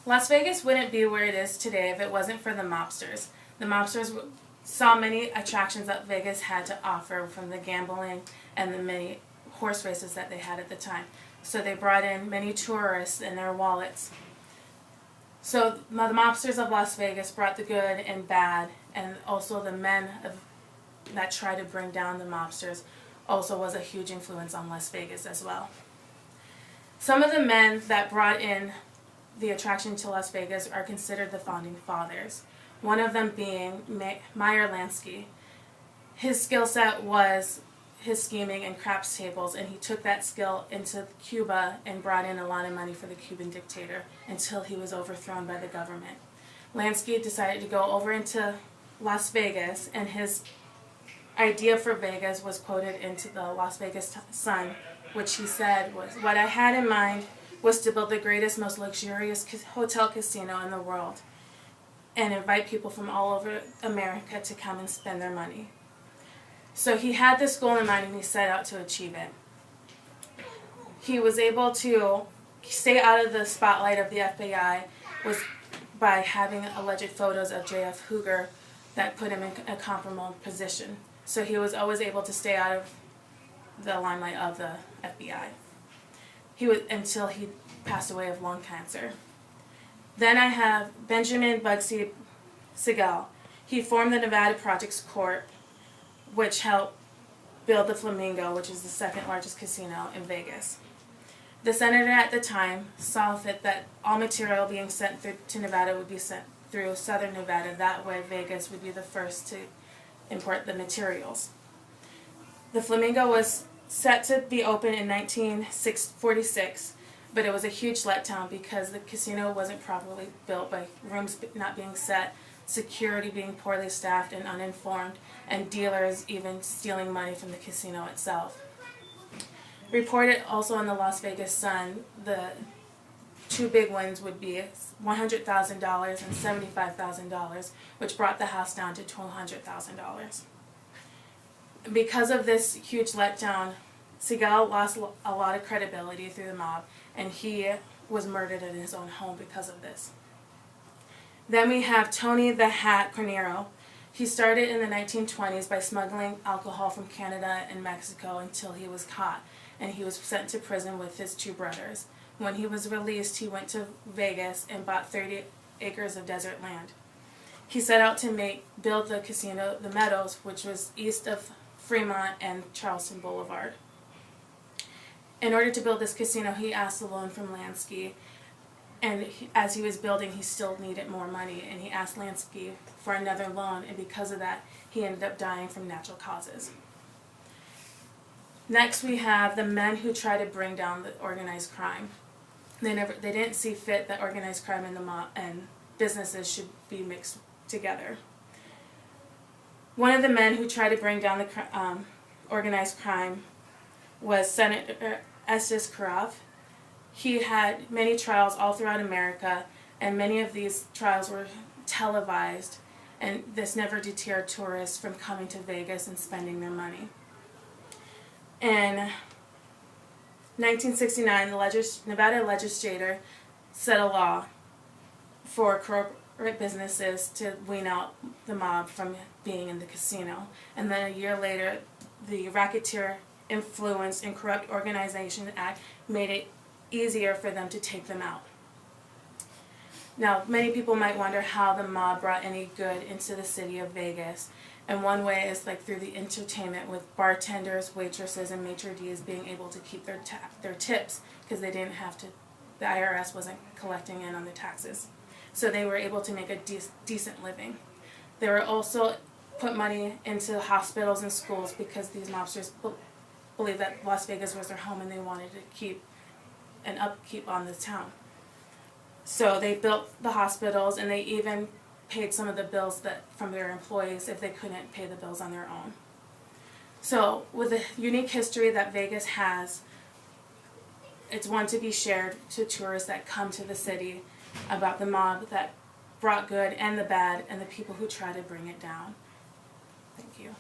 Las Vegas wouldn't be where it is today if it wasn't for the mobsters. The mobsters saw many attractions that Vegas had to offer, from the gambling and the many horse races that they had at the time. So they brought in many tourists in their wallets. So the mobsters of Las Vegas brought the good and bad, and also the men that tried to bring down the mobsters also was a huge influence on Las Vegas as well. Some of the men that brought in the attraction to Las Vegas are considered the founding fathers. One of them being Meyer Lansky. His skill set was his scheming and craps tables, and he took that skill into Cuba and brought in a lot of money for the Cuban dictator until he was overthrown by the government. Lansky decided to go over into Las Vegas, and his idea for Vegas was quoted into the Las Vegas Sun, which he said was, "What I had in mind was to build the greatest, most luxurious hotel casino in the world and invite people from all over America to come and spend their money." So he had this goal in mind, and he set out to achieve it. He was able to stay out of the spotlight of the FBI was by having alleged photos of J.F. Hoover that put him in a compromised position. So he was always able to stay out of the limelight of the FBI. Until he passed away of lung cancer. Then I have Benjamin Bugsy Siegel. He formed the Nevada Projects Corp, which helped build the Flamingo, which is the second largest casino in Vegas. The senator at the time saw fit that all material being sent to Nevada would be sent through Southern Nevada. That way Vegas would be the first to import the materials. The Flamingo was set to be open in 1946, but it was a huge letdown because the casino wasn't properly built, by rooms not being set, security being poorly staffed and uninformed, and dealers even stealing money from the casino itself. Reported also in the Las Vegas Sun, the two big wins would be $100,000 and $75,000, which brought the house down to $200,000. Because of this huge letdown, Siegel lost a lot of credibility through the mob, and he was murdered in his own home because of this. Then we have Tony the Hat Carneiro. He started in the 1920s by smuggling alcohol from Canada and Mexico until he was caught, and he was sent to prison with his two brothers. When he was released, he went to Vegas and bought 30 acres of desert land. He set out to build the casino, the Meadows, which was east of Fremont and Charleston Boulevard. In order to build this casino, he asked a loan from Lansky, and as he was building, he still needed more money, and he asked Lansky for another loan, and because of that, he ended up dying from natural causes. Next, we have the men who try to bring down the organized crime. They didn't see fit that organized crime and the mob and businesses should be mixed together. One of the men who tried to bring down the organized crime was Senator Estes Kharov. He had many trials all throughout America, and many of these trials were televised, and this never deterred tourists from coming to Vegas and spending their money. In 1969, the Nevada legislature set a law for corporate businesses to wean out the mob from being in the casino. And then a year later, the Racketeer Influence and Corrupt Organization Act made it easier for them to take them out. Now, many people might wonder how the mob brought any good into the city of Vegas. And one way is through the entertainment, with bartenders, waitresses, and maitre d's being able to keep their tips because they didn't have to, the IRS wasn't collecting in on the taxes. So they were able to make a decent living. They were also put money into hospitals and schools because these mobsters believed that Las Vegas was their home and they wanted to keep an upkeep on the town. So they built the hospitals, and they even paid some of the bills from their employees if they couldn't pay the bills on their own. So with the unique history that Vegas has, it's one to be shared to tourists that come to the city about the mob that brought good and the bad and the people who try to bring it down. Thank you.